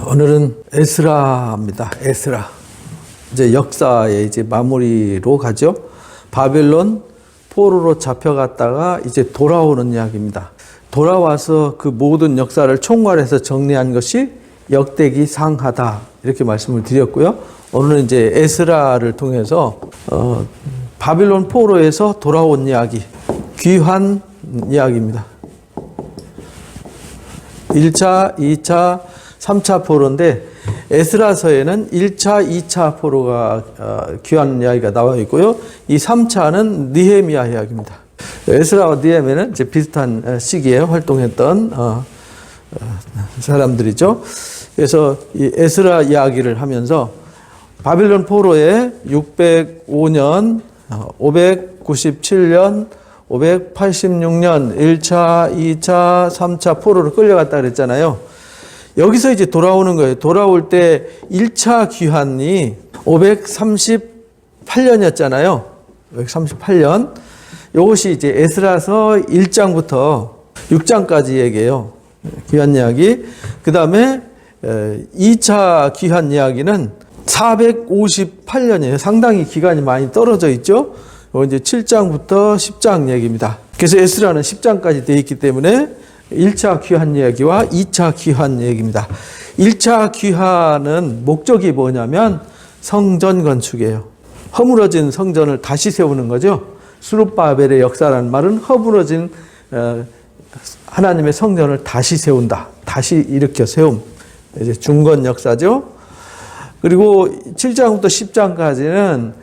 오늘은 에스라입니다. 에스라. 이제 역사의 이제 마무리로 가죠. 바벨론 포로로 잡혀갔다가 이제 돌아오는 이야기입니다. 돌아와서 그 모든 역사를 총괄해서 정리한 것이 역대기 상하다. 이렇게 말씀을 드렸고요. 오늘은 이제 에스라를 통해서 바벨론 포로에서 돌아온 이야기, 귀한 이야기입니다. 1차, 2차, 3차 포로인데 에스라서에는 1차, 2차 포로가 귀한 이야기가 나와 있고요. 이 3차는 느헤미야 이야기입니다. 에스라와 느헤미야는 이제 비슷한 시기에 활동했던 사람들이죠. 그래서 이 에스라 이야기를 하면서 바벨론 포로에 605년, 597년, 586년 1차, 2차, 3차 포로로 끌려갔다 그랬잖아요. 여기서 이제 돌아오는 거예요. 돌아올 때 1차 귀환이 538년이었잖아요. 538년. 이것이 이제 에스라서 1장부터 6장까지 얘기해요. 귀환 이야기. 그 다음에 2차 귀환 이야기는 458년이에요. 상당히 기간이 많이 떨어져 있죠. 이제 7장부터 10장 얘기입니다. 그래서 에스라는 10장까지 되어 있기 때문에 1차 귀환 이야기와 2차 귀환 얘기입니다. 1차 귀환은 목적이 뭐냐면 성전 건축이에요. 허물어진 성전을 다시 세우는 거죠. 스룹바벨의 역사라는 말은 허물어진 하나님의 성전을 다시 세운다. 다시 일으켜 세움. 이제 중건 역사죠. 그리고 7장부터 10장까지는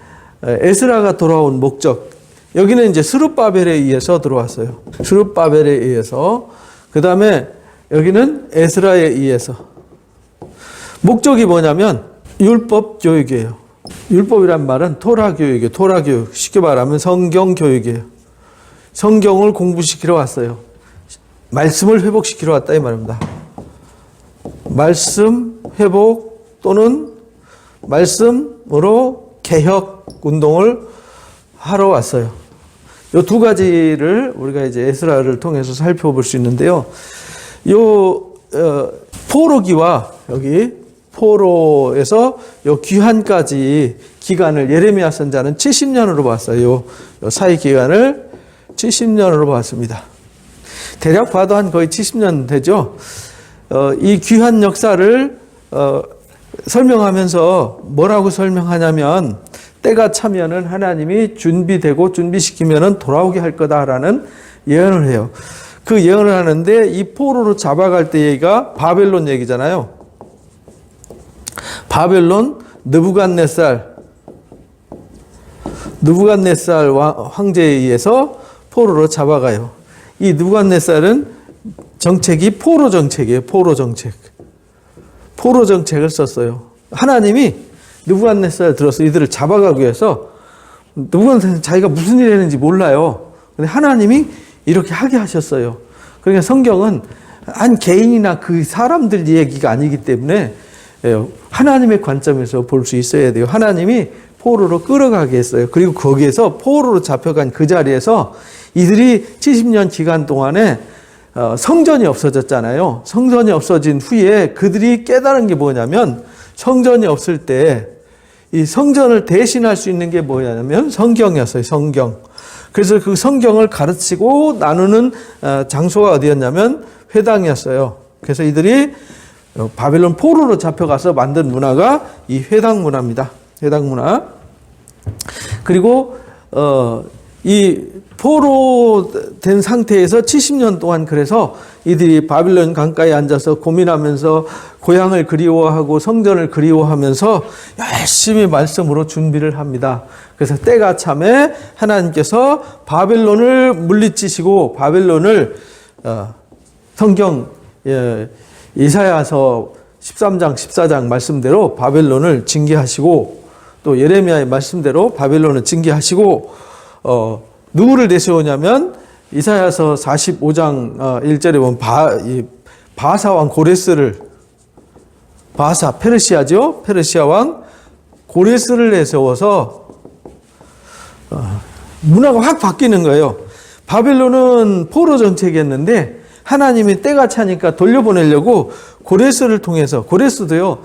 에스라가 돌아온 목적. 여기는 이제 스룹바벨에 의해서 들어왔어요. 스룹바벨에 의해서. 그 다음에 여기는 에스라에 의해서. 목적이 뭐냐면 율법 교육이에요. 율법이란 말은 토라 교육이에요. 토라 교육. 쉽게 말하면 성경 교육이에요. 성경을 공부시키러 왔어요. 말씀을 회복시키러 왔다 이 말입니다. 말씀 회복 또는 말씀으로 개혁 운동을 하러 왔어요. 이 두 가지를 우리가 이제 에스라를 통해서 살펴볼 수 있는데요. 포로기와 여기 포로에서 요 귀환까지 기간을 예레미야 선자는 70년으로 봤어요. 요 사이 기간을 70년으로 봤습니다. 대략 봐도 한 거의 70년 되죠. 이 귀환 역사를 설명하면서 뭐라고 설명하냐면 때가 차면은 하나님이 준비되고 준비시키면은 돌아오게 할 거다라는 예언을 해요. 그 예언을 하는데 이 포로로 잡아갈 때 얘기가 바벨론 얘기잖아요. 바벨론 느부갓네살 황제에 의해서 포로로 잡아가요. 이 느부갓네살은 정책이 포로 정책이에요. 포로 정책. 포로 정책을 썼어요. 하나님이 느부갓네살 들어서 이들을 잡아가기 위해서 느부갓네살은 자기가 무슨 일을 했는지 몰라요. 근데 하나님이 이렇게 하게 하셨어요. 그러니까 성경은 한 개인이나 그 사람들 얘기가 아니기 때문에 하나님의 관점에서 볼 수 있어야 돼요. 하나님이 포로로 끌어가게 했어요. 그리고 거기에서 포로로 잡혀간 그 자리에서 이들이 70년 기간 동안에 성전이 없어졌잖아요. 성전이 없어진 후에 그들이 깨달은 게 뭐냐면 성전이 없을 때 이 성전을 대신할 수 있는 게 뭐냐면 성경이었어요. 성경. 그래서 그 성경을 가르치고 나누는 장소가 어디였냐면 회당이었어요. 그래서 이들이 바벨론 포로로 잡혀가서 만든 문화가 이 회당 문화입니다. 회당 문화. 그리고 이 포로 된 상태에서 70년 동안 그래서 이들이 바빌론 강가에 앉아서 고민하면서 고향을 그리워하고 성전을 그리워하면서 열심히 말씀으로 준비를 합니다. 그래서 때가 참에 하나님께서 바벨론을 물리치시고 바벨론을 성경 이사야서 13장 14장 말씀대로 바벨론을 징계하시고 또 예레미야의 말씀대로 바벨론을 징계하시고 누구를 내세우냐면 이사야서 45장 1절에 보면 바사 왕 고레스를 페르시아죠. 페르시아 왕 고레스를 내세워서 문화가 확 바뀌는 거예요. 바벨론은 포로 정책이었는데 하나님이 때가 차니까 돌려보내려고 고레스를 통해서, 고레스도요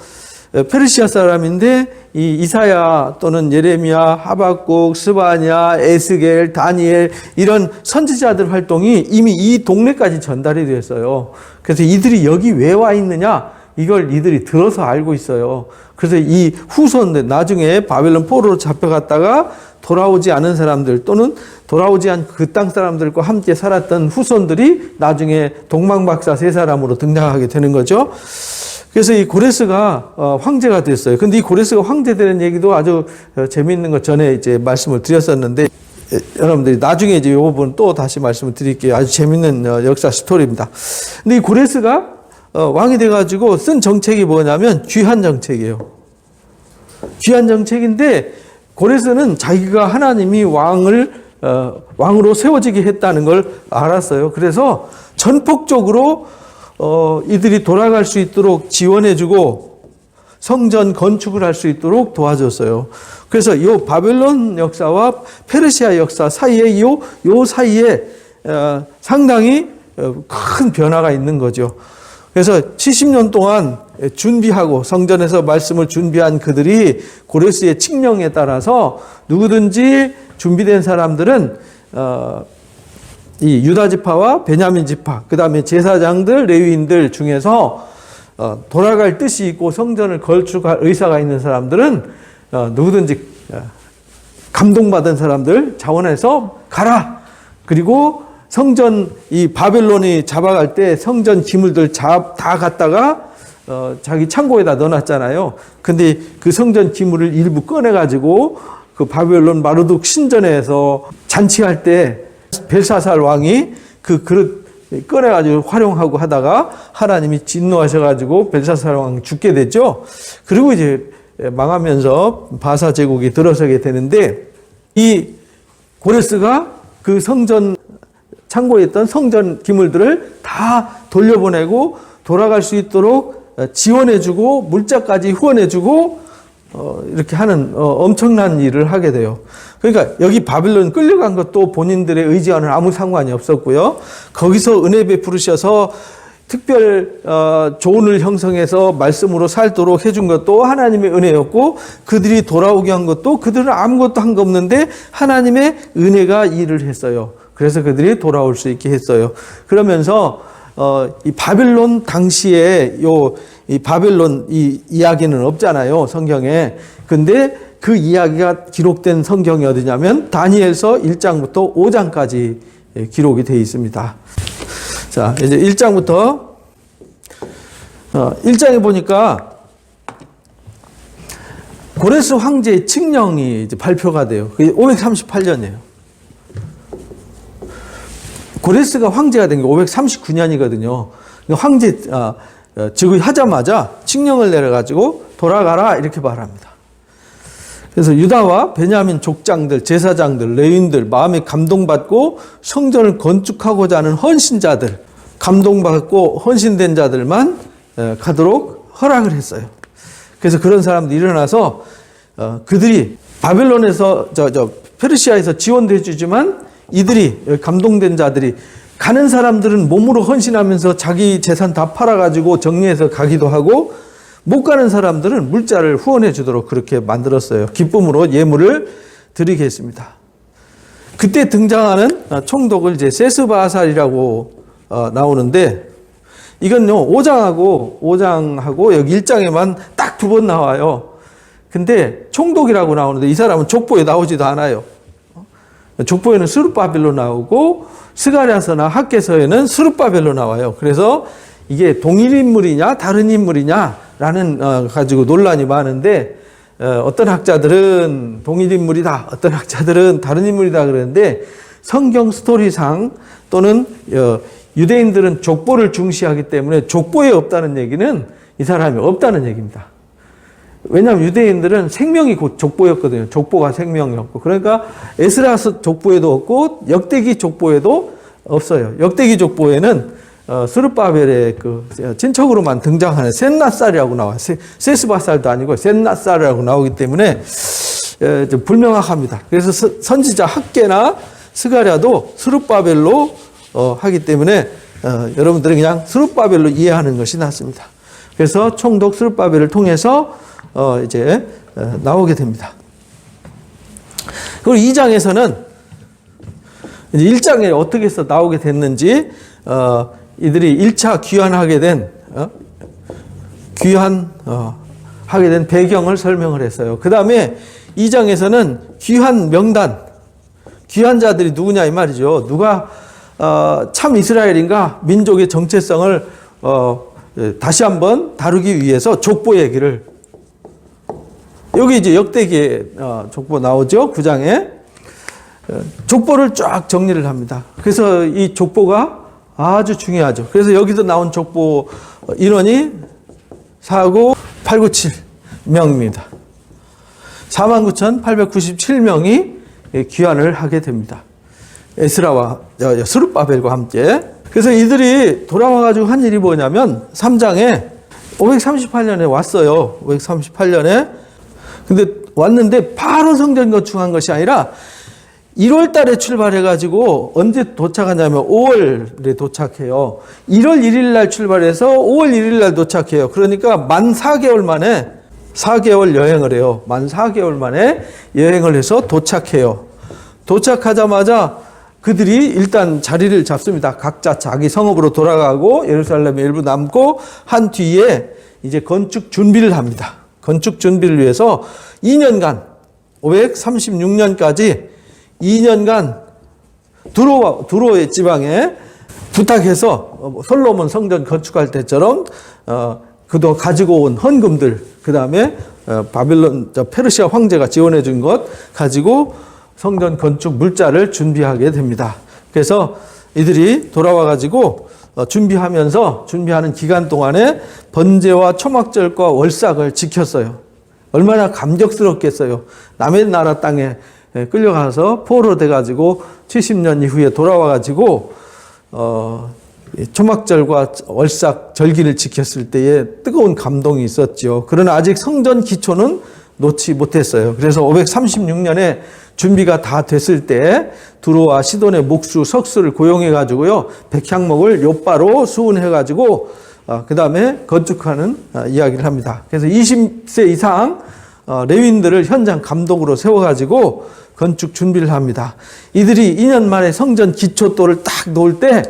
페르시아 사람인데 이 이사야 또는 예레미야, 하박국, 스바냐, 에스겔, 다니엘 이런 선지자들 활동이 이미 이 동네까지 전달이 됐어요. 그래서 이들이 여기 왜 와 있느냐, 이걸 이들이 들어서 알고 있어요. 그래서 이 후손들, 나중에 바벨론 포로로 잡혀갔다가 돌아오지 않은 사람들 또는 돌아오지 않은 그 땅 사람들과 함께 살았던 후손들이 나중에 동방박사 세 사람으로 등장하게 되는 거죠. 그래서 이 고레스가 황제가 됐어요. 근데 이 고레스가 황제되는 얘기도 아주 재미있는 것 전에 이제 말씀을 드렸었는데, 여러분들이 나중에 이제 이 부분 또 다시 말씀을 드릴게요. 아주 재미있는 역사 스토리입니다. 근데 이 고레스가 왕이 돼가지고 쓴 정책이 뭐냐면 귀한 정책이에요. 귀한 정책인데, 고레스는 자기가 하나님이 왕으로 세워지게 했다는 걸 알았어요. 그래서 전폭적으로 이들이 돌아갈 수 있도록 지원해주고 성전 건축을 할 수 있도록 도와줬어요. 그래서 이 바벨론 역사와 페르시아 역사 사이에 요 사이에 상당히 큰 변화가 있는 거죠. 그래서 70년 동안 준비하고 성전에서 말씀을 준비한 그들이 고레스의 칙령에 따라서 누구든지 준비된 사람들은 이 유다 지파와 베냐민 지파, 그 다음에 제사장들, 레위인들 중에서 돌아갈 뜻이 있고 성전을 건축할 의사가 있는 사람들은 누구든지 감동받은 사람들 자원해서 가라. 그리고 성전, 이 바벨론이 잡아갈 때 성전 기물들 다 갖다가 자기 창고에다 넣어놨잖아요. 근데 그 성전 기물을 일부 꺼내가지고 그 바벨론 마르둑 신전에서 잔치할 때 벨사살 왕이 그 그릇 꺼내가지고 활용하고 하다가 하나님이 진노하셔가지고 벨사살 왕이 죽게 됐죠. 그리고 이제 망하면서 바사 제국이 들어서게 되는데, 이 고레스가 그 성전 창고에 있던 성전 기물들을 다 돌려보내고 돌아갈 수 있도록 지원해주고 물자까지 후원해주고 이렇게 하는 엄청난 일을 하게 돼요. 그러니까 여기 바벨론 끌려간 것도 본인들의 의지와는 아무 상관이 없었고요. 거기서 은혜 베푸르셔서 특별 조언을 형성해서 말씀으로 살도록 해준 것도 하나님의 은혜였고, 그들이 돌아오게 한 것도 그들은 아무것도 한 거 없는데 하나님의 은혜가 일을 했어요. 그래서 그들이 돌아올 수 있게 했어요. 그러면서 이 바벨론 당시에 이 바벨론 이 이야기는 없잖아요, 성경에. 근데 그 이야기가 기록된 성경이 어디냐면 다니엘서 1장부터 5장까지 기록이 되어 있습니다. 자, 이제 1장부터 1장에 보니까 고레스 황제의 칙령이 이제 발표가 돼요. 그게 538년이에요. 고레스가 황제가 된 게 539년이거든요. 황제 즉위하자마자 칙령을 내려가지고 돌아가라 이렇게 말합니다. 그래서 유다와 베냐민 족장들, 제사장들, 레위인들, 마음에 감동받고 성전을 건축하고자 하는 헌신자들, 감동받고 헌신된 자들만 가도록 허락을 했어요. 그래서 그런 사람들이 일어나서 그들이 바벨론에서 페르시아에서 지원도 해주지만 이들이 감동된 자들이 가는 사람들은 몸으로 헌신하면서 자기 재산 다 팔아가지고 정리해서 가기도 하고, 못 가는 사람들은 물자를 후원해 주도록 그렇게 만들었어요. 기쁨으로 예물을 드리겠습니다. 그때 등장하는 총독을 이제 세스바살이라고 나오는데, 이건요 5장하고 여기 1장에만 딱 2번 나와요. 근데 총독이라고 나오는데 이 사람은 족보에 나오지도 않아요. 족보에는 스룹바벨로 나오고 스가랴서나 학개서에는 스룹바벨로 나와요. 그래서 이게 동일 인물이냐 다른 인물이냐라는 가지고 논란이 많은데, 어떤 학자들은 동일 인물이다, 어떤 학자들은 다른 인물이다 그러는데, 성경 스토리상 또는 유대인들은 족보를 중시하기 때문에 족보에 없다는 얘기는 이 사람이 없다는 얘기입니다. 왜냐하면 유대인들은 생명이 곧 족보였거든요. 족보가 생명이었고. 그러니까 에스라서 족보에도 없고 역대기 족보에도 없어요. 역대기 족보에는 스룹바벨의 그 친척으로만 등장하는 셋낫살이라고 나와요. 세스바살도 아니고 셋낫살이라고 나오기 때문에 좀 불명확합니다. 그래서 선지자 학개나 스가랴도 스룹바벨로 하기 때문에 여러분들이 그냥 스룹바벨로 이해하는 것이 낫습니다. 그래서 총독 스룹바벨을 통해서 이제 나오게 됩니다. 그리고 2장에서는 이제 1장에 어떻게 해서 나오게 됐는지 이들이 1차 귀환하게 된 하게 된 배경을 설명을 했어요. 그 다음에 2장에서는 귀환 명단, 귀환자들이 누구냐 이 말이죠. 누가 참 이스라엘인가 민족의 정체성을 다시 한번 다루기 위해서 족보 얘기를, 여기 이제 역대기에 족보 나오죠. 9장에 족보를 쫙 정리를 합니다. 그래서 이 족보가 아주 중요하죠. 그래서 여기서 나온 족보 인원이 49,897명입니다. 49,897명이 귀환을 하게 됩니다. 에스라와 스룹바벨과 함께. 그래서 이들이 돌아와가지고 한 일이 뭐냐면 3장에 538년에 왔어요. 538년에. 근데 왔는데 바로 성전 건축한 것이 아니라 1월 달에 출발해가지고 언제 도착하냐면 5월에 도착해요. 1월 1일 날 출발해서 5월 1일 날 도착해요. 그러니까 만 4개월 만에 4개월 여행을 해요. 만 4개월 만에 여행을 해서 도착해요. 도착하자마자 그들이 일단 자리를 잡습니다. 각자 자기 성읍으로 돌아가고 예루살렘에 일부 남고 한 뒤에 이제 건축 준비를 합니다. 건축 준비를 위해서 2년간 536년까지 2년간 두로의 지방에 부탁해서 솔로몬 성전 건축할 때처럼 그동안 가지고 온 헌금들, 그 다음에 바빌론 페르시아 황제가 지원해 준 것 가지고 성전 건축 물자를 준비하게 됩니다. 그래서 이들이 돌아와 가지고 준비하는 기간 동안에 번제와 초막절과 월삭을 지켰어요. 얼마나 감격스럽겠어요. 남의 나라 땅에 끌려가서 포로 돼가지고 70년 이후에 돌아와가지고 초막절과 월삭 절기를 지켰을 때에 뜨거운 감동이 있었죠. 그러나 아직 성전 기초는 놓지 못했어요. 그래서 536년에 준비가 다 됐을 때 두로와 시돈의 목수 석수를 고용해가지고요, 백향목을 욥바로 수운해가지고 그 다음에 건축하는 이야기를 합니다. 그래서 20세 이상 레위인들을 현장 감독으로 세워가지고 건축 준비를 합니다. 이들이 2년 만에 성전 기초돌을 딱 놓을 때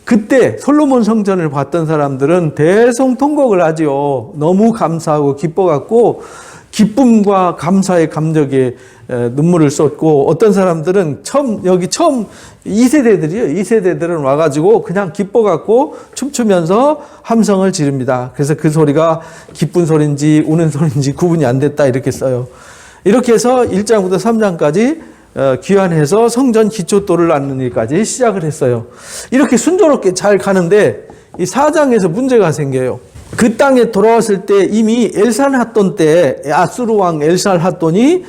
그때 솔로몬 성전을 봤던 사람들은 대성통곡을 하죠. 너무 감사하고 기뻐갖고 기쁨과 감사의 감정에 눈물을 쏟고, 어떤 사람들은 여기 처음 2세대들이요. 2세대들은 와가지고 그냥 기뻐갖고 춤추면서 함성을 지릅니다. 그래서 그 소리가 기쁜 소리인지 우는 소리인지 구분이 안 됐다 이렇게 써요. 이렇게 해서 1장부터 3장까지 귀환해서 성전 기초돌을 놨는 일까지 시작을 했어요. 이렇게 순조롭게 잘 가는데 이 4장에서 문제가 생겨요. 그 땅에 돌아왔을 때 이미 엘살핫돈 때 아수르 왕 엘살핫돈이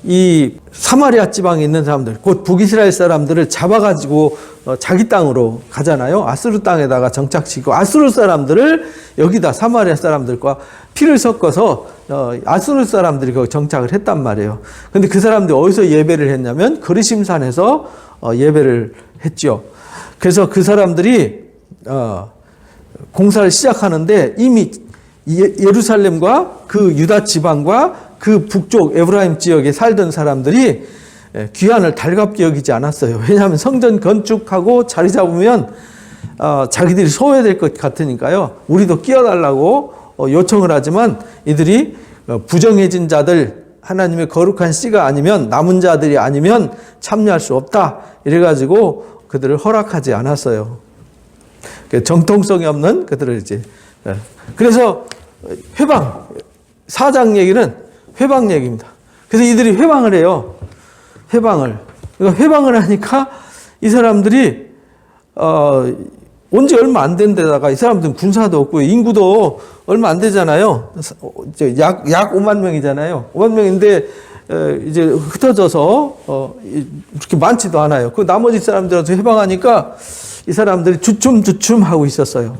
이 사마리아 지방에 있는 사람들, 곧 북이스라엘 사람들을 잡아가지고 자기 땅으로 가잖아요. 아수르 땅에다가 정착시키고 아수르 사람들을 여기다 사마리아 사람들과 피를 섞어서 아수르 사람들이 거기 정착을 했단 말이에요. 근데 그 사람들이 어디서 예배를 했냐면 그리심산에서 예배를 했죠. 그래서 그 사람들이 공사를 시작하는데 이미 예루살렘과 그 유다 지방과 그 북쪽 에브라임 지역에 살던 사람들이 귀환을 달갑게 여기지 않았어요. 왜냐하면 성전 건축하고 자리 잡으면 자기들이 소외될 것 같으니까요. 우리도 끼어달라고 요청을 하지만 이들이 부정해진 자들, 하나님의 거룩한 씨가 아니면, 남은 자들이 아니면 참여할 수 없다 이래가지고 그들을 허락하지 않았어요. 정통성이 없는 그들을 이제. 그래서 회방, 4장 얘기는 회방 얘기입니다. 그래서 이들이 회방을 해요. 회방을. 그러니까 회방을 하니까 이 사람들이 온 지 얼마 안 된 데다가 이 사람들은 군사도 없고 인구도 얼마 안 되잖아요. 약 5만 명이잖아요. 5만 명인데 이제 흩어져서 그렇게 많지도 않아요. 그 나머지 사람들한테 해방하니까 이 사람들이 주춤주춤 하고 있었어요.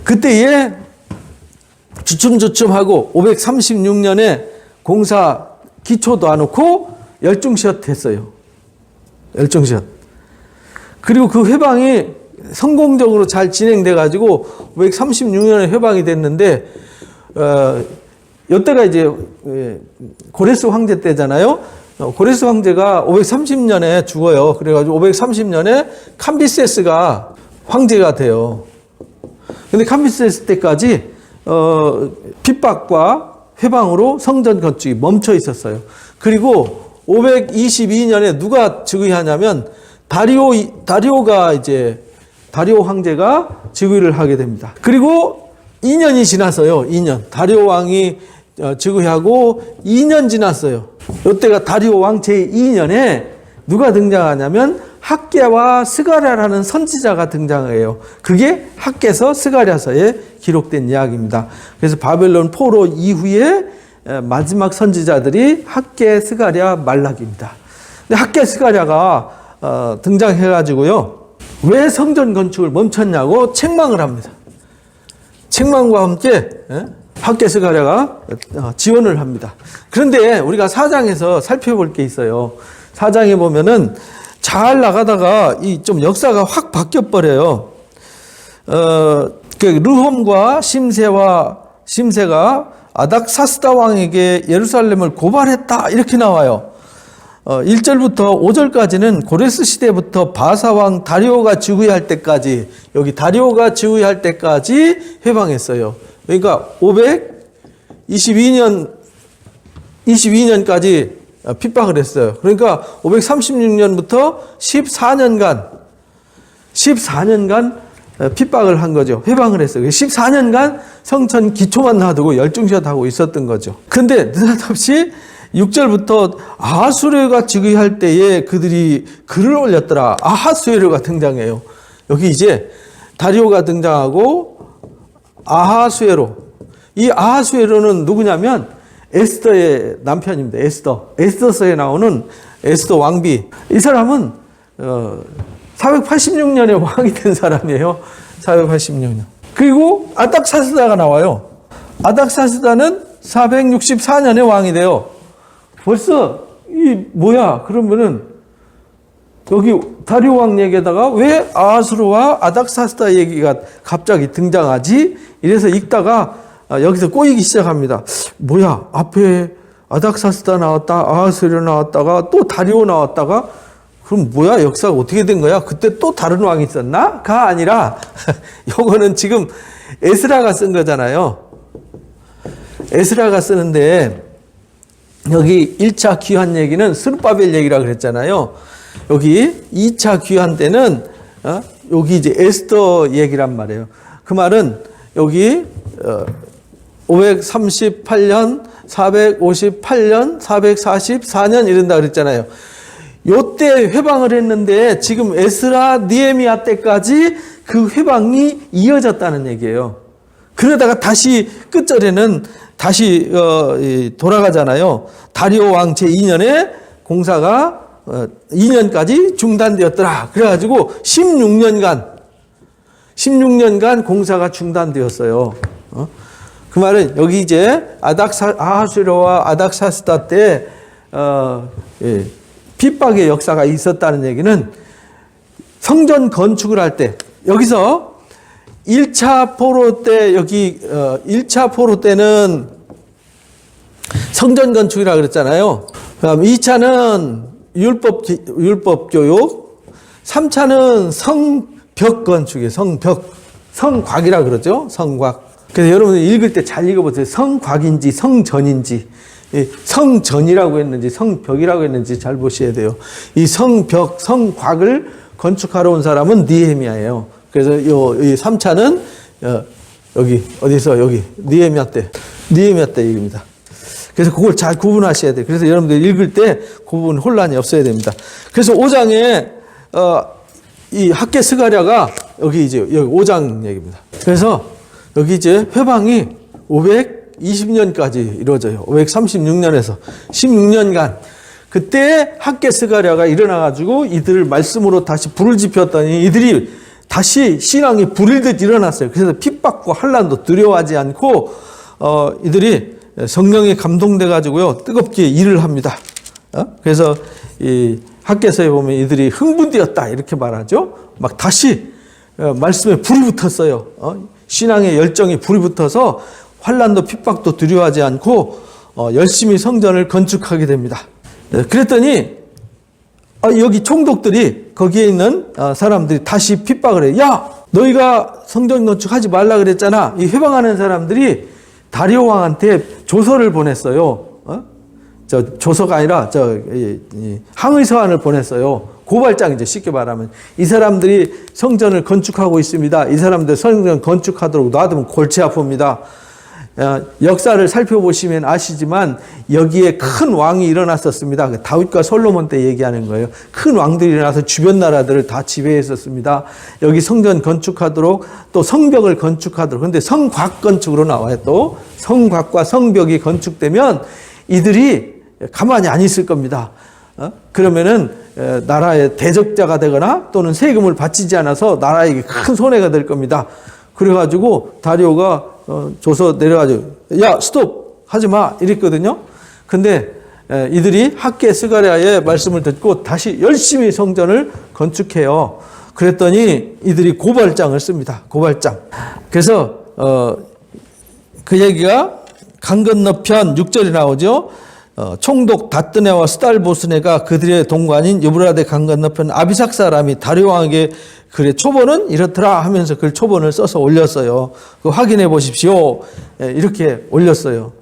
그때에 주춤주춤하고 536년에 공사 기초도 안 놓고 열중시험 했어요. 열중시험. 그리고 그 회방이 성공적으로 잘 진행돼 가지고 536년에 회방이 됐는데 이때가 이제 고레스 황제 때잖아요. 고레스 황제가 530년에 죽어요. 그래가지고 530년에 캄비세스가 황제가 돼요. 근데 캄비세스 때까지 핍박과 회방으로 성전 건축이 멈춰 있었어요. 그리고 522년에 누가 즉위하냐면 다리오 황제가 즉위를 하게 됩니다. 그리고 2년이 지났어요. 2년. 다리오 왕이 즉위하고 2년 지났어요. 이때가 다리오 왕 제2년에 누가 등장하냐면 학개와 스가랴라는 선지자가 등장해요. 그게 학개서 스가랴서에 기록된 이야기입니다. 그래서 바벨론 포로 이후에 마지막 선지자들이 학개, 스가랴, 말라기입니다. 근데 학개, 스가랴가 등장해가지고요. 왜 성전 건축을 멈췄냐고 책망을 합니다. 책망과 함께 학개, 스가랴가 지원을 합니다. 그런데 우리가 4장에서 살펴볼 게 있어요. 4장에 보면은 잘 나가다가 이 좀 역사가 확 바뀌어 버려요. 르홈과 심세가 아닥사스다 왕에게 예루살렘을 고발했다 이렇게 나와요. 1절부터 5절까지는 고레스 시대부터 바사 왕 다리오가 즉위할 때까지, 여기 다리오가 즉위할 때까지 회방했어요. 그러니까 522년까지 핍박을 했어요. 그러니까 536년부터 14년간 핍박을 한 거죠. 회방을 했어요. 14년간 성전 기초만 놔두고 열중샷하고 있었던 거죠. 근데 느닷없이 6절부터 아하수에로가 즉위할 때에 그들이 글을 올렸더라. 아하수에로가 등장해요. 여기 이제 다리오가 등장하고 아하수에로. 이 아하수에로는 누구냐면 에스더의 남편입니다. 에스더서에 나오는 에스더 왕비. 이 사람은 486년에 왕이 된 사람이에요. 486년. 그리고 아닥사스다가 나와요. 아닥사스다는 464년에 왕이 돼요. 벌써 이 뭐야? 그러면은 여기 다리오 왕 얘기에다가 왜 아하수르와 아닥사스다 얘기가 갑자기 등장하지? 이래서 읽다가 여기서 꼬이기 시작합니다. 뭐야? 앞에 아닥사스다 나왔다, 아하수르 나왔다가 또 다리오 나왔다가 그럼 뭐야? 역사가 어떻게 된 거야? 그때 또 다른 왕이 있었나? 가 아니라 요거는 지금 에스라가 쓴 거잖아요. 에스라가 쓰는데 여기 1차 귀환 얘기는 스룹바벨 얘기라고 그랬잖아요. 여기 2차 귀환 때는 여기 이제 에스더 얘기란 말이에요. 그 말은 여기 538년, 458년, 444년 이런다 그랬잖아요. 요때 회방을 했는데 지금 에스라, 느헤미야 때까지 그 회방이 이어졌다는 얘기예요. 그러다가 다시 끝절에는 다시 돌아가잖아요. 다리오 왕 제2년에 공사가 2년까지 중단되었더라. 그래가지고 16년간 공사가 중단되었어요. 그 말은 여기 이제 아하수에로와 아닥사스다 때 핍박의 역사가 있었다는 얘기는 성전 건축을 할 때 여기서 1차 포로 때 여기 1차 포로 때는 성전 건축이라고 그랬잖아요. 그다음 2차는 율법 교육, 3차는 성벽 건축이에요. 성곽이라고 그러죠. 성곽. 그래서 여러분 읽을 때 잘 읽어보세요. 성곽인지 성전인지, 성전이라고 했는지 성벽이라고 했는지 잘 보셔야 돼요. 이 성벽, 성곽을 건축하러 온 사람은 느헤미야예요. 그래서 이 3차는 여기 어디서 여기 느헤미야 때 얘기입니다. 그래서 그걸 잘 구분하셔야 돼요. 그래서 여러분들 읽을 때 그 부분 혼란이 없어야 됩니다. 그래서 5장에 이 학개 스가랴가 여기 이제 여기 5장 얘기입니다. 그래서 여기 이제 회방이 520년까지 이루어져요. 536년에서 16년간 그때 학개 스가랴가 일어나가지고 이들을 말씀으로 다시 불을 지폈더니 이들이 다시 신앙이 불일듯 일어났어요. 그래서 핍박과 환난도 두려워하지 않고 이들이 성령에 감동돼 가지고요 뜨겁게 일을 합니다. 그래서 이 학개서에 보면 이들이 흥분되었다 이렇게 말하죠. 막 다시 말씀에 불이 붙었어요. 신앙의 열정이 불이 붙어서 환난도 핍박도 두려워하지 않고 열심히 성전을 건축하게 됩니다. 그랬더니 여기 총독들이 거기에 있는 사람들이 다시 핍박을 해요. 야, 너희가 성전 건축하지 말라 그랬잖아. 이 회방하는 사람들이 다리오 왕한테 조서를 보냈어요. 조서가 아니라 항의서한을 보냈어요. 고발장이죠. 쉽게 말하면 이 사람들이 성전을 건축하고 있습니다. 이 사람들 성전 건축하도록 놔두면 골치 아픕니다. 역사를 살펴보시면 아시지만 여기에 큰 왕이 일어났었습니다. 다윗과 솔로몬 때 얘기하는 거예요. 큰 왕들이 일어나서 주변 나라들을 다 지배했었습니다. 여기 성전 건축하도록 또 성벽을 건축하도록. 그런데 성곽 건축으로 나와요. 또 성곽과 성벽이 건축되면 이들이 가만히 안 있을 겁니다. 그러면은 나라의 대적자가 되거나 또는 세금을 바치지 않아서 나라에게 큰 손해가 될 겁니다. 그래가지고 다리오가 조서 내려가지고 야 스톱 하지 마 이랬거든요. 근데 이들이 학개 스가랴의 말씀을 듣고 다시 열심히 성전을 건축해요. 그랬더니 이들이 고발장을 씁니다. 고발장. 그래서 그 얘기가 강 건너편 6절이 나오죠. 총독 다뜨네와 스달보스네가 그들의 동관인 유브라데 강 건너편 아비삭 사람이 다리오 왕에게 글의 초본은 이렇더라 하면서 글 초본을 써서 올렸어요. 그거 확인해 보십시오. 이렇게 올렸어요.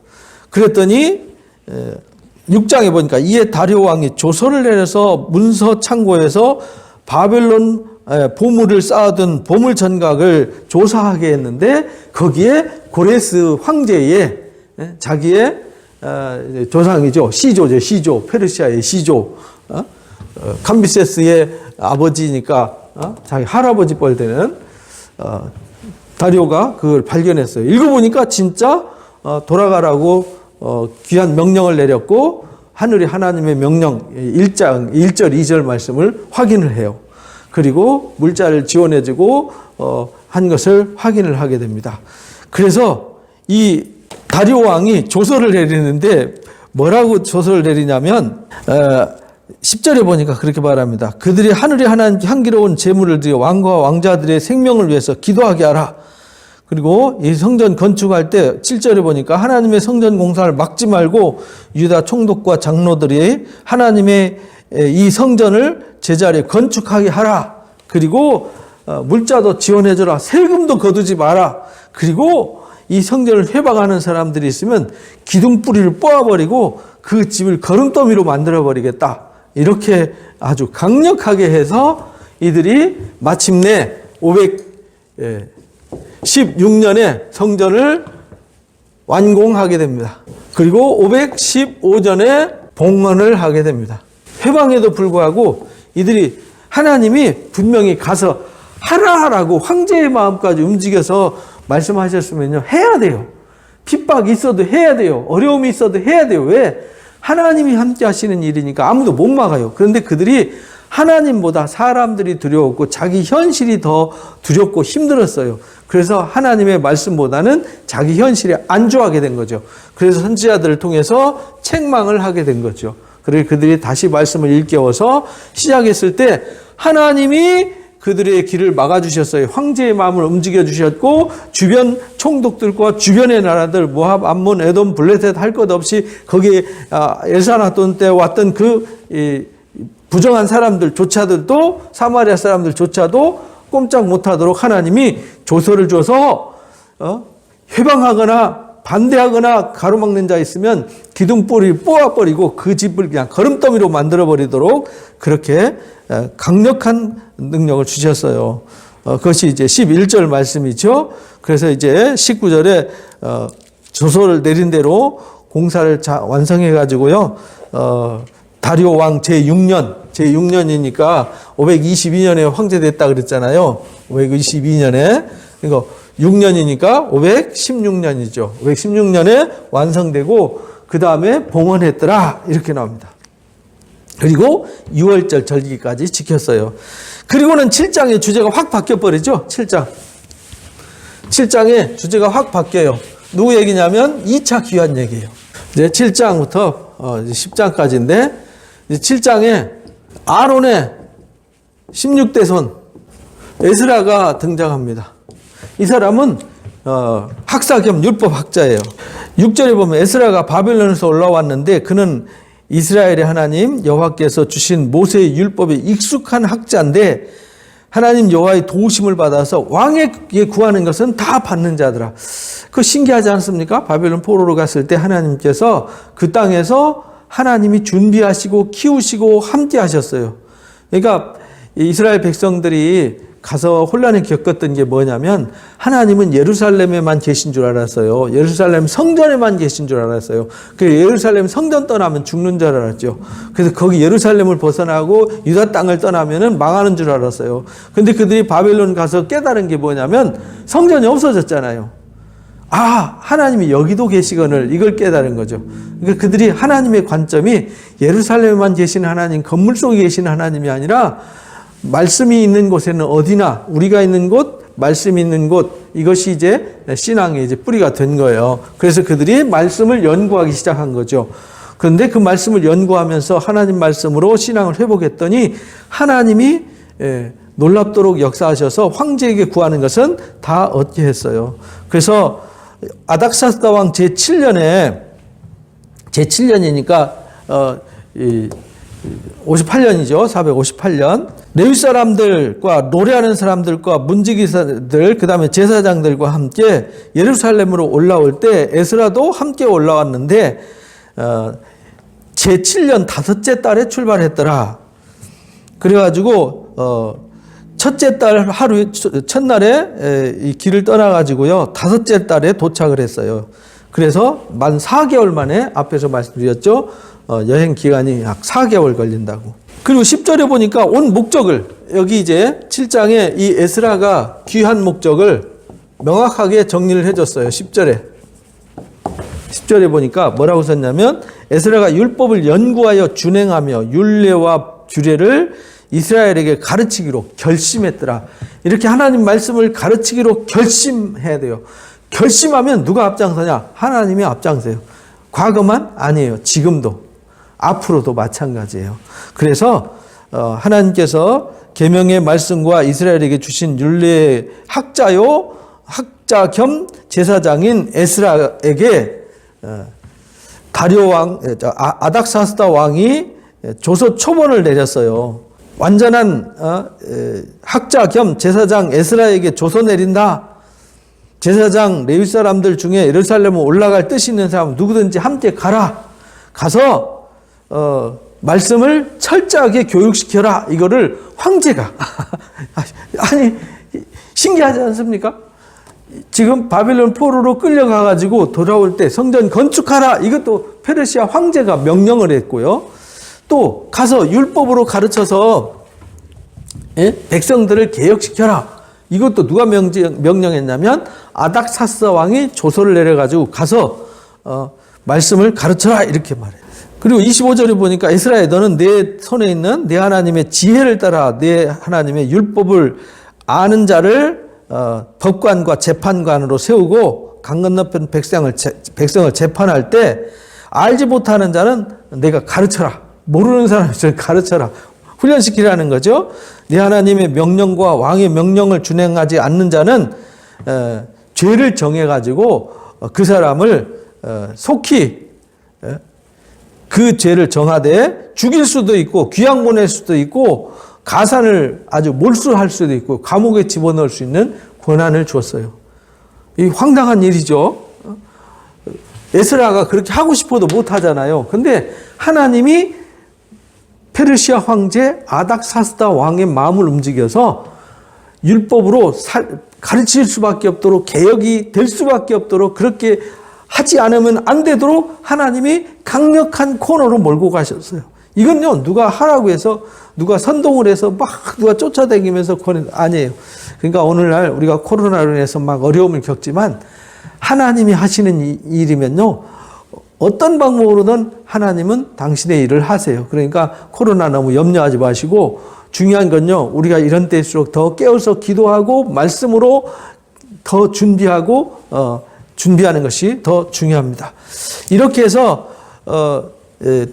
그랬더니 6장에 보니까 이에 다리오 왕이 조서를 내려서 문서 창고에서 바벨론 보물을 쌓아둔 보물 전각을 조사하게 했는데 거기에 고레스 황제의 자기의 조상이죠. 시조죠. 시조. 페르시아의 시조. 캄비세스의 아버지니까 자기 할아버지 뻘 되는 다리오가 그걸 발견했어요. 읽어보니까 진짜 돌아가라고 귀한 명령을 내렸고 하늘이 하나님의 명령 1절 2절 말씀을 확인을 해요. 그리고 물자를 지원해주고 한 것을 확인을 하게 됩니다. 그래서 이 다리오 왕이 조서를 내리는데 뭐라고 조서를 내리냐면 10절에 보니까 그렇게 말합니다. 그들이 하늘이 하나님께 향기로운 제물을 드려 왕과 왕자들의 생명을 위해서 기도하게 하라. 그리고 이 성전 건축할 때 7절에 보니까 하나님의 성전 공사를 막지 말고 유다 총독과 장로들이 하나님의 이 성전을 제자리에 건축하게 하라. 그리고 물자도 지원해줘라. 세금도 거두지 마라. 그리고 이 성전을 회방하는 사람들이 있으면 기둥뿌리를 뽑아버리고 그 집을 거름더미로 만들어버리겠다. 이렇게 아주 강력하게 해서 이들이 마침내 516년에 성전을 완공하게 됩니다. 그리고 515년에 봉헌을 하게 됩니다. 회방에도 불구하고 이들이 하나님이 분명히 가서 하라라고 황제의 마음까지 움직여서 말씀하셨으면요. 해야 돼요. 핍박이 있어도 해야 돼요. 어려움이 있어도 해야 돼요. 왜? 하나님이 함께 하시는 일이니까 아무도 못 막아요. 그런데 그들이 하나님보다 사람들이 두려웠고 자기 현실이 더 두렵고 힘들었어요. 그래서 하나님의 말씀보다는 자기 현실에 안주하게 된 거죠. 그래서 선지자들을 통해서 책망을 하게 된 거죠. 그래서 그들이 다시 말씀을 일깨워서 시작했을 때 하나님이 그들의 길을 막아주셨어요. 황제의 마음을 움직여주셨고 주변 총독들과 주변의 나라들 모압, 암몬, 에돔, 블레셋 할 것 없이 거기에 엘사나돈 때 왔던 그 부정한 사람들조차도 사마리아 사람들조차도 꼼짝 못하도록 하나님이 조서를 줘서 회방하거나 반대하거나 가로막는 자 있으면 기둥뿌리를 뽑아버리고 그 집을 그냥 거름더미로 만들어버리도록 그렇게 강력한 능력을 주셨어요. 그것이 이제 11절 말씀이죠. 그래서 이제 19절에 조서를 내린 대로 공사를 완성해 가지고요. 다리오 왕 제6년이니까 522년에 황제됐다 그랬잖아요. 522년에. 그러니까 6년이니까 516년이죠. 516년에 완성되고 그 다음에 봉헌했더라 이렇게 나옵니다. 그리고 6월절 절기까지 지켰어요. 그리고는 7장의 주제가 확 바뀌어버리죠. 7장의 주제가 확 바뀌어요. 누구 얘기냐면 2차 귀환 얘기예요. 이제 7장부터 10장까지인데 7장에 아론의 16대 손 에스라가 등장합니다. 이 사람은 학사 겸 율법학자예요. 6절에 보면 에스라가 바벨론에서 올라왔는데 그는 이스라엘의 하나님 여호와께서 주신 모세의 율법에 익숙한 학자인데 하나님 여호와의 도우심을 받아서 왕에게 구하는 것은 다 받는 자더라. 그거 신기하지 않습니까? 바벨론 포로로 갔을 때 하나님께서 그 땅에서 하나님이 준비하시고 키우시고 함께 하셨어요. 그러니까 이스라엘 백성들이 가서 혼란을 겪었던 게 뭐냐면 하나님은 예루살렘에만 계신 줄 알았어요. 예루살렘 성전에만 계신 줄 알았어요. 그 예루살렘 성전 떠나면 죽는 줄 알았죠. 그래서 거기 예루살렘을 벗어나고 유다 땅을 떠나면은 망하는 줄 알았어요. 근데 그들이 바벨론 가서 깨달은 게 뭐냐면 성전이 없어졌잖아요. 아, 하나님이 여기도 계시거늘 이걸 깨달은 거죠. 그러니까 그들이 하나님의 관점이 예루살렘에만 계신 하나님, 건물 속에 계신 하나님이 아니라 말씀이 있는 곳에는 어디나 우리가 있는 곳, 말씀이 있는 곳, 이것이 이제 신앙의 이제 뿌리가 된 거예요. 그래서 그들이 말씀을 연구하기 시작한 거죠. 그런데 그 말씀을 연구하면서 하나님 말씀으로 신앙을 회복했더니 하나님이 놀랍도록 역사하셔서 황제에게 구하는 것은 다 얻게 했어요. 그래서 아닥사스다 왕 제7년이니까 58년이죠. 458년. 레위 사람들과 노래하는 사람들과 문지기사들 그다음에 제사장들과 함께 예루살렘으로 올라올 때 에스라도 함께 올라왔는데 제7년 다섯째 달에 출발했더라. 그래가지고 첫째 달 하루 첫날에 이 길을 떠나가지고요 다섯째 달에 도착을 했어요. 그래서 만 4개월 만에 앞에서 말씀드렸죠. 여행 기간이 약 4개월 걸린다고. 그리고 10절에 보니까 온 목적을 여기 이제 7장에 이 에스라가 귀한 목적을 명확하게 정리를 해줬어요. 10절에 보니까 뭐라고 썼냐면 에스라가 율법을 연구하여 준행하며 율례와 규례를 이스라엘에게 가르치기로 결심했더라. 이렇게 하나님 말씀을 가르치기로 결심해야 돼요. 결심하면 누가 앞장서냐? 하나님이 앞장서요. 과거만 아니에요. 지금도. 앞으로도 마찬가지예요. 그래서 하나님께서 계명의 말씀과 이스라엘에게 주신 율례의 학자 겸 제사장인 에스라에게 다리오 왕, 아닥사스다 왕이 조서 초본을 내렸어요. 완전한 학자 겸 제사장 에스라에게 조서 내린다. 제사장 레위 사람들 중에 예루살렘에 올라갈 뜻이 있는 사람 누구든지 함께 가라. 가서 말씀을 철저하게 교육시켜라. 이거를 황제가 아니 신기하지 않습니까? 지금 바벨론 포로로 끌려가가지고 돌아올 때 성전 건축하라. 이것도 페르시아 황제가 명령을 했고요. 또 가서 율법으로 가르쳐서 백성들을 개혁시켜라. 이것도 누가 명령했냐면 아닥사스 왕이 조서를 내려가지고 가서 말씀을 가르쳐라 이렇게 말해요. 그리고 25절에 보니까 에스라야 너는 내 손에 있는 내 하나님의 지혜를 따라 내 하나님의 율법을 아는 자를 법관과 재판관으로 세우고 강 건너편 백성을 재판할 때 알지 못하는 자는 내가 가르쳐라. 모르는 사람을 가르쳐라. 훈련시키라는 거죠. 네 하나님의 명령과 왕의 명령을 준행하지 않는 자는 죄를 정해가지고 그 사람을 속히 그 죄를 정하되 죽일 수도 있고 귀양 보낼 수도 있고 가산을 아주 몰수할 수도 있고 감옥에 집어넣을 수 있는 권한을 줬어요. 이 황당한 일이죠. 에스라가 그렇게 하고 싶어도 못하잖아요. 근데 하나님이 페르시아 황제 아닥사스다 왕의 마음을 움직여서 율법으로 가르칠 수밖에 없도록 개혁이 될 수밖에 없도록 그렇게 하지 않으면 안 되도록 하나님이 강력한 코너로 몰고 가셨어요. 이건요 누가 하라고 해서 누가 선동을 해서 막 누가 쫓아다니면서 아니에요. 그러니까 오늘날 우리가 코로나로 인해서 막 어려움을 겪지만 하나님이 하시는 일이면요 어떤 방법으로든 하나님은 당신의 일을 하세요. 그러니까 코로나 너무 염려하지 마시고 중요한 건요 우리가 이런 때일수록 더 깨어서 기도하고 말씀으로 더 준비하는 것이 더 중요합니다. 이렇게 해서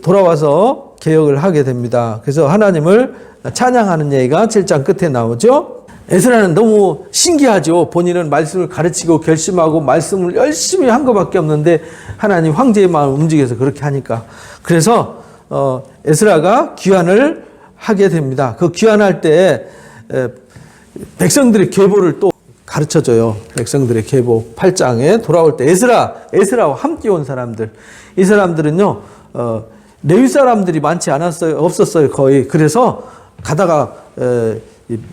돌아와서 개혁을 하게 됩니다. 그래서 하나님을 찬양하는 얘기가 7장 끝에 나오죠. 에스라는 너무 신기하죠. 본인은 말씀을 가르치고 결심하고 말씀을 열심히 한 것밖에 없는데 하나님 황제의 마음을 움직여서 그렇게 하니까. 그래서 에스라가 귀환을 하게 됩니다. 그 귀환할 때 백성들의 계보를 또 가르쳐줘요. 백성들의 계보 8장에 돌아올 때 에스라와 함께 온 사람들, 이 사람들은요 레위 사람들이 많지 않았어요. 없었어요. 거의. 그래서 가다가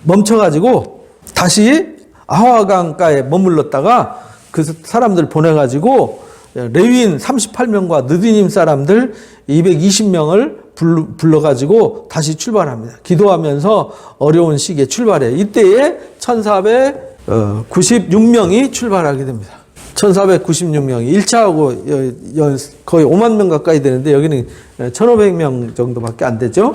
멈춰가지고 다시 아하강가에 머물렀다가 그 사람들 보내가지고 레위인 38명과 느디님 사람들 220명을 불러가지고 다시 출발합니다. 기도하면서 어려운 시기에 출발해요. 이때에 1496명이 출발하게 됩니다. 1496명이 1차하고 거의 5만 명 가까이 되는데 여기는 1500명 정도밖에 안 되죠.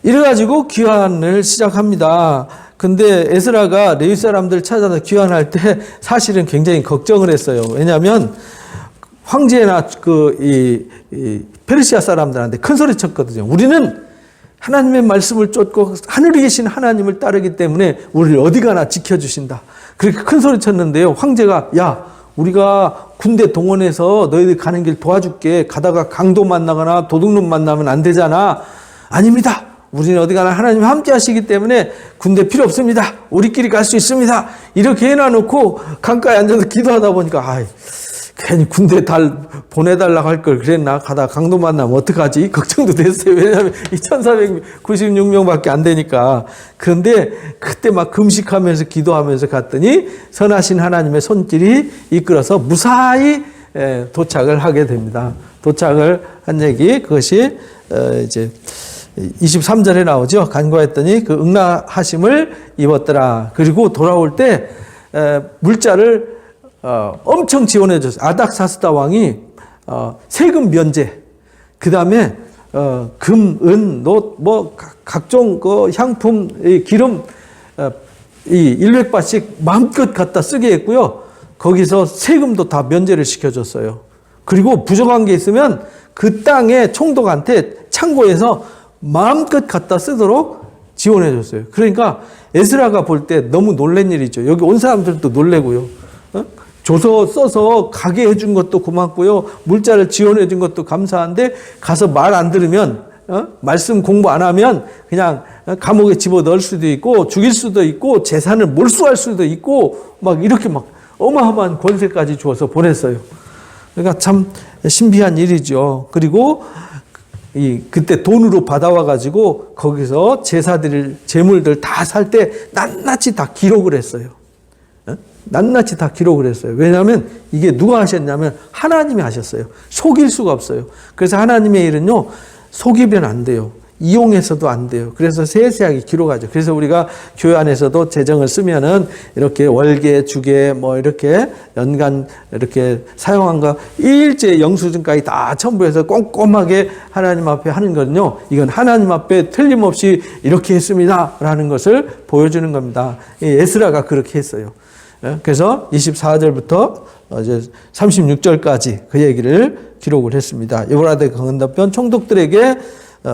이래가지고 귀환을 시작합니다. 근데 에스라가 레위 사람들 찾아서 귀환할 때 사실은 굉장히 걱정을 했어요. 왜냐하면 황제나 페르시아 사람들한테 큰 소리 쳤거든요. 우리는 하나님의 말씀을 쫓고 하늘에 계신 하나님을 따르기 때문에 우리를 어디 가나 지켜주신다. 그렇게 큰 소리 쳤는데요. 황제가 야 우리가 군대 동원해서 너희들 가는 길 도와줄게. 가다가 강도 만나거나 도둑놈 만나면 안 되잖아. 아닙니다. 우리는 어디 가나 하나님 함께 하시기 때문에 군대 필요 없습니다. 우리끼리 갈 수 있습니다. 이렇게 해놔놓고 강가에 앉아서 기도하다 보니까 괜히 군대 보내달라고 할 걸 그랬나? 가다가 강도 만나면 어떡하지? 걱정도 됐어요. 왜냐하면 1496명밖에 안 되니까. 그런데 그때 막 금식하면서 기도하면서 갔더니 선하신 하나님의 손길이 이끌어서 무사히 도착을 하게 됩니다. 도착을 한 얘기, 그것이 이제 23절에 나오죠. 간구했더니 그 응답하심을 입었더라. 그리고 돌아올 때 물자를 엄청 지원해 줬어요. 아닥사스다 왕이 세금 면제, 그 다음에 금, 은, 놋, 각종 그 향품, 기름, 이 100바씩 마음껏 갖다 쓰게 했고요. 거기서 세금도 다 면제를 시켜줬어요. 그리고 부족한 게 있으면 그 땅의 총독한테 창고에서 마음껏 갖다 쓰도록 지원해 줬어요. 그러니까 에스라가 볼 때 너무 놀란 일이죠. 여기 온 사람들도 놀래고요. 줘서 써서 가게 해준 것도 고맙고요. 물자를 지원해 준 것도 감사한데 가서 말 안 들으면 말씀 공부 안 하면 그냥 감옥에 집어넣을 수도 있고 죽일 수도 있고 재산을 몰수할 수도 있고 막 이렇게 막 어마어마한 권세까지 주어서 보냈어요. 그러니까 참 신비한 일이죠. 그리고 그때 돈으로 받아와 가지고 거기서 제사드릴 재물들 다 살 때 낱낱이 다 기록을 했어요. 낱낱이 다 기록을 했어요. 왜냐하면 이게 누가 하셨냐면 하나님이 하셨어요. 속일 수가 없어요. 그래서 하나님의 일은요 속이면 안 돼요. 이용해서도 안 돼요. 그래서 세세하게 기록하죠. 그래서 우리가 교회 안에서도 재정을 쓰면은 이렇게 월계, 주계, 이렇게 연간 이렇게 사용한 거 일제 영수증까지 다 첨부해서 꼼꼼하게 하나님 앞에 하는 거는요. 이건 하나님 앞에 틀림없이 이렇게 했습니다. 라는 것을 보여주는 겁니다. 에스라가 그렇게 했어요. 그래서 24절부터 이제 36절까지 그 얘기를 기록을 했습니다. 여호와의 건너편 총독들에게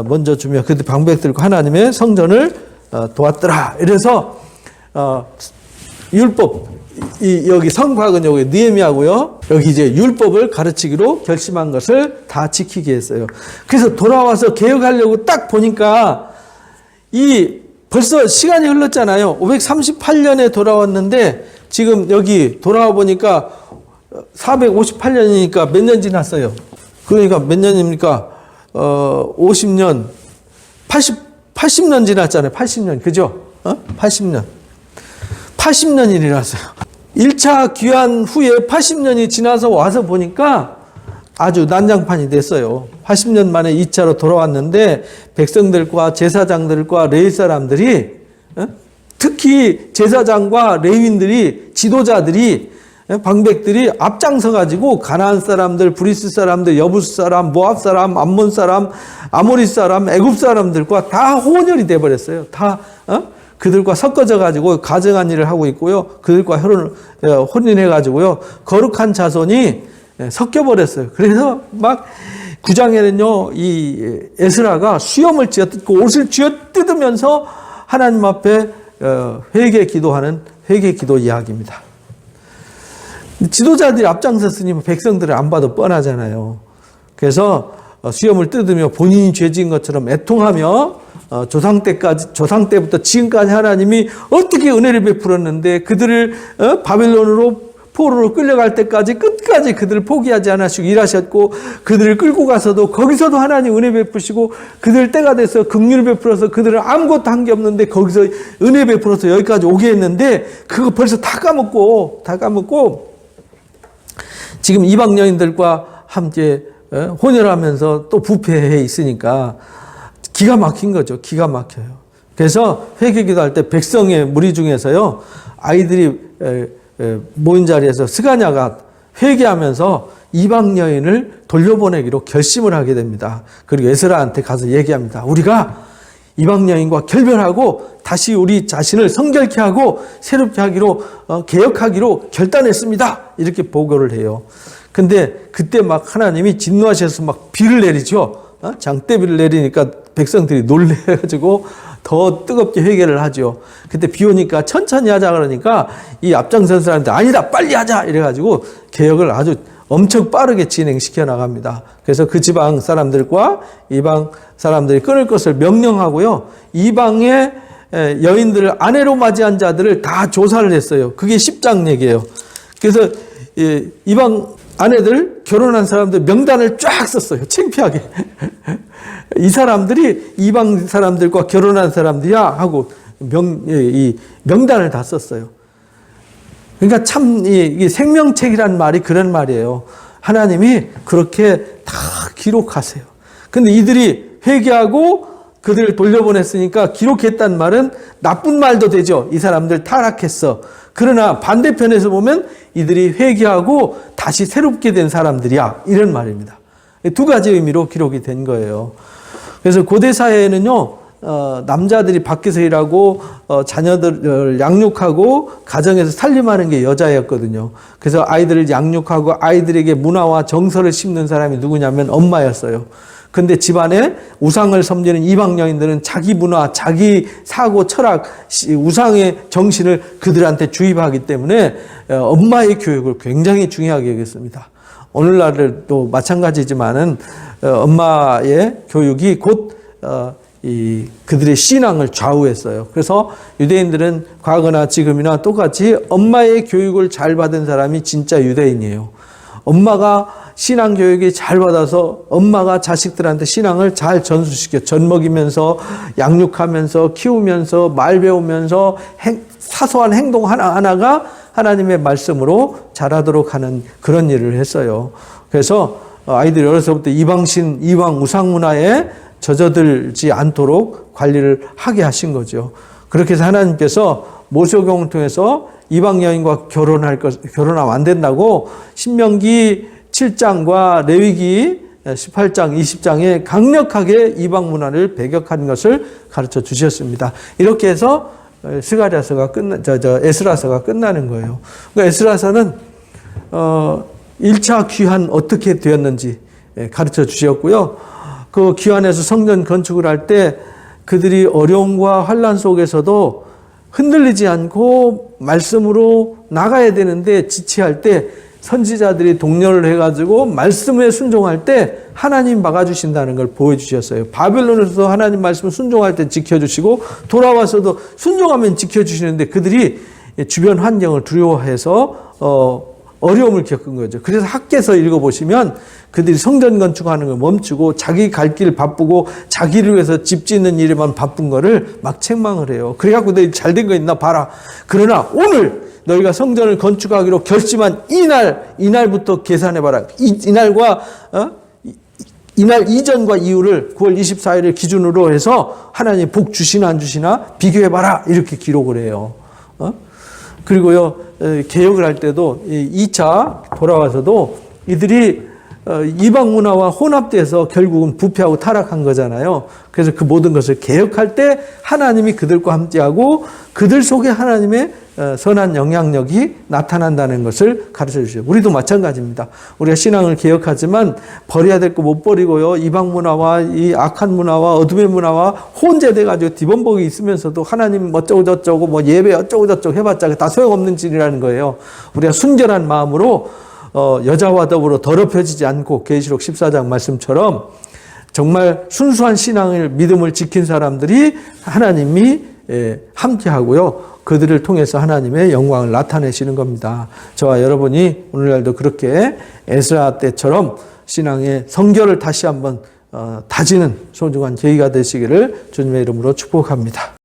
먼저 주며 그때 방백들과 하나님의 성전을 도왔더라. 이래서 율법 여기 성곽은 여기 느헤미야고요. 여기 이제 율법을 가르치기로 결심한 것을 다 지키게 했어요. 그래서 돌아와서 개혁하려고 딱 보니까 벌써 시간이 흘렀잖아요. 538년에 돌아왔는데 지금 여기 돌아와 보니까 458년이니까 몇 년 지났어요. 그러니까 몇 년입니까? 50년, 80년 지났잖아요. 80년. 그죠? 80년. 80년이 지났어요. 1차 귀환 후에 80년이 지나서 와서 보니까 아주 난장판이 됐어요. 80년 만에 2차로 돌아왔는데 백성들과 제사장들과 레위 사람들이 특히 제사장과 레위인들이 지도자들이 방백들이 앞장서 가지고 가나안 사람들, 브리스 사람들, 여부스 사람, 모압 사람, 암몬 사람, 아모리 사람, 애굽 사람들과 다 혼혈이 돼 버렸어요. 다 그들과 섞어져 가지고 가증한 일을 하고 있고요. 그들과 혼인해 가지고요. 거룩한 자손이 섞여 버렸어요. 그래서 막 9장에는요, 이 에스라가 수염을 쥐어뜯고 옷을 쥐어뜯으면서 하나님 앞에 회개 기도하는 회개 기도 이야기입니다. 지도자들이 앞장섰으니 백성들을 안 봐도 뻔하잖아요. 그래서 수염을 뜯으며 본인이 죄진 것처럼 애통하며 조상 때부터 지금까지 하나님이 어떻게 은혜를 베풀었는데 그들을 바벨론으로 포로로 끌려갈 때까지 끝까지 그들을 포기하지 않으시고 일하셨고, 그들을 끌고 가서도 거기서도 하나님 은혜 베푸시고, 그들 때가 돼서 긍휼을 베풀어서 그들은 아무것도 한 게 없는데 거기서 은혜 베풀어서 여기까지 오게 했는데 그거 벌써 다 까먹고 지금 이방 여인들과 함께 혼혈하면서 또 부패해 있으니까 기가 막힌 거죠. 기가 막혀요. 그래서 회개기도 할 때 백성의 무리 중에서요, 아이들이 모인 자리에서 스가냐가 회개하면서 이방 여인을 돌려보내기로 결심을 하게 됩니다. 그리고 에스라한테 가서 얘기합니다. 우리가 이방 여인과 결별하고 다시 우리 자신을 성결케 하고 새롭게 하기로 개혁하기로 결단했습니다. 이렇게 보고를 해요. 근데 그때 막 하나님이 진노하셔서 막 비를 내리죠. 장대비를 내리니까 백성들이 놀래가지고 더 뜨겁게 회개를 하죠. 그때 비 오니까 천천히 하자 그러니까 이 앞장선 사람들 아니다 빨리 하자 이래가지고 개혁을 아주 엄청 빠르게 진행시켜 나갑니다. 그래서 그 지방 사람들과 이방 사람들이 끊을 것을 명령하고요. 이방의 여인들을 아내로 맞이한 자들을 다 조사를 했어요. 그게 10장 얘기예요. 그래서 이방 아내들 결혼한 사람들 명단을 쫙 썼어요. 창피하게. 이 사람들이 이방 사람들과 결혼한 사람들이야 하고 이 명단을 다 썼어요. 그러니까 참 이 생명책이란 말이 그런 말이에요. 하나님이 그렇게 다 기록하세요. 근데 이들이 회개하고 그들을 돌려보냈으니까 기록했단 말은 나쁜 말도 되죠. 이 사람들 타락했어. 그러나 반대편에서 보면 이들이 회개하고 다시 새롭게 된 사람들이야. 이런 말입니다. 두 가지 의미로 기록이 된 거예요. 그래서 고대 사회에는요, 남자들이 밖에서 일하고 자녀들을 양육하고 가정에서 살림하는 게 여자였거든요. 그래서 아이들을 양육하고 아이들에게 문화와 정서를 심는 사람이 누구냐면 엄마였어요. 근데 집안에 우상을 섬기는 이방 여인들은 자기 문화, 자기 사고, 철학, 우상의 정신을 그들한테 주입하기 때문에 엄마의 교육을 굉장히 중요하게 여겼습니다. 오늘날도 마찬가지지만은 엄마의 교육이 곧 그들의 신앙을 좌우했어요. 그래서 유대인들은 과거나 지금이나 똑같이 엄마의 교육을 잘 받은 사람이 진짜 유대인이에요. 엄마가 신앙 교육이 잘 받아서 엄마가 자식들한테 신앙을 잘 전수시켜 젖먹이면서 양육하면서 키우면서 말 배우면서 사소한 행동 하나하나가 하나님의 말씀으로 자라도록 하는 그런 일을 했어요. 그래서 아이들이 어려서부터 이방신, 이방 우상 문화에 젖어들지 않도록 관리를 하게 하신 거죠. 그렇게 해서 하나님께서 모세오경을 통해서 이방 여인과 결혼하면 안 된다고 신명기 7장과 레위기 18장, 20장에 강력하게 이방 문화를 배격하는 것을 가르쳐 주셨습니다. 이렇게 해서 스가랴서가 에스라서가 끝나는 거예요. 그러니까 에스라서는 1차 귀환 어떻게 되었는지 가르쳐 주셨고요. 그 귀환에서 성전 건축을 할 때 그들이 어려움과 환난 속에서도 흔들리지 않고 말씀으로 나가야 되는데 지체할 때 선지자들이 독려를 해가지고 말씀에 순종할 때 하나님 막아주신다는 걸 보여주셨어요. 바벨론에서도 하나님 말씀을 순종할 때 지켜주시고 돌아와서도 순종하면 지켜주시는데 그들이 주변 환경을 두려워해서 어려움을 겪은 거죠. 그래서 학계서 읽어보시면 그들이 성전 건축하는 걸 멈추고 자기 갈 길 바쁘고 자기를 위해서 집 짓는 일에만 바쁜 거를 막 책망을 해요. 그래갖고 너희 잘된 거 있나 봐라. 그러나 오늘 너희가 성전을 건축하기로 결심한 이날부터 계산해봐라. 이날과 이날 이전과 이후를 9월 24일을 기준으로 해서 하나님 복 주시나 안 주시나 비교해봐라. 이렇게 기록을 해요. 그리고요, 개혁을 할 때도 2차 돌아와서도 이들이 이방 문화와 혼합돼서 결국은 부패하고 타락한 거잖아요. 그래서 그 모든 것을 개혁할 때 하나님이 그들과 함께하고 그들 속에 하나님의 선한 영향력이 나타난다는 것을 가르쳐 주죠. 우리도 마찬가지입니다. 우리가 신앙을 개혁하지만 버려야 될 거 못 버리고요. 이방 문화와 이 악한 문화와 어둠의 문화와 혼재돼 가지고 뒤범벅이 있으면서도 하나님 어쩌고 저쩌고 뭐 예배 어쩌고 저쩌고 해봤자 다 소용없는 일이라는 거예요. 우리가 순결한 마음으로 여자와 더불어 더럽혀지지 않고 계시록 14장 말씀처럼 정말 순수한 신앙을 믿음을 지킨 사람들이 하나님이 함께하고요. 그들을 통해서 하나님의 영광을 나타내시는 겁니다. 저와 여러분이 오늘날도 그렇게 에스라 때처럼 신앙의 성결을 다시 한번 다지는 소중한 계기가 되시기를 주님의 이름으로 축복합니다.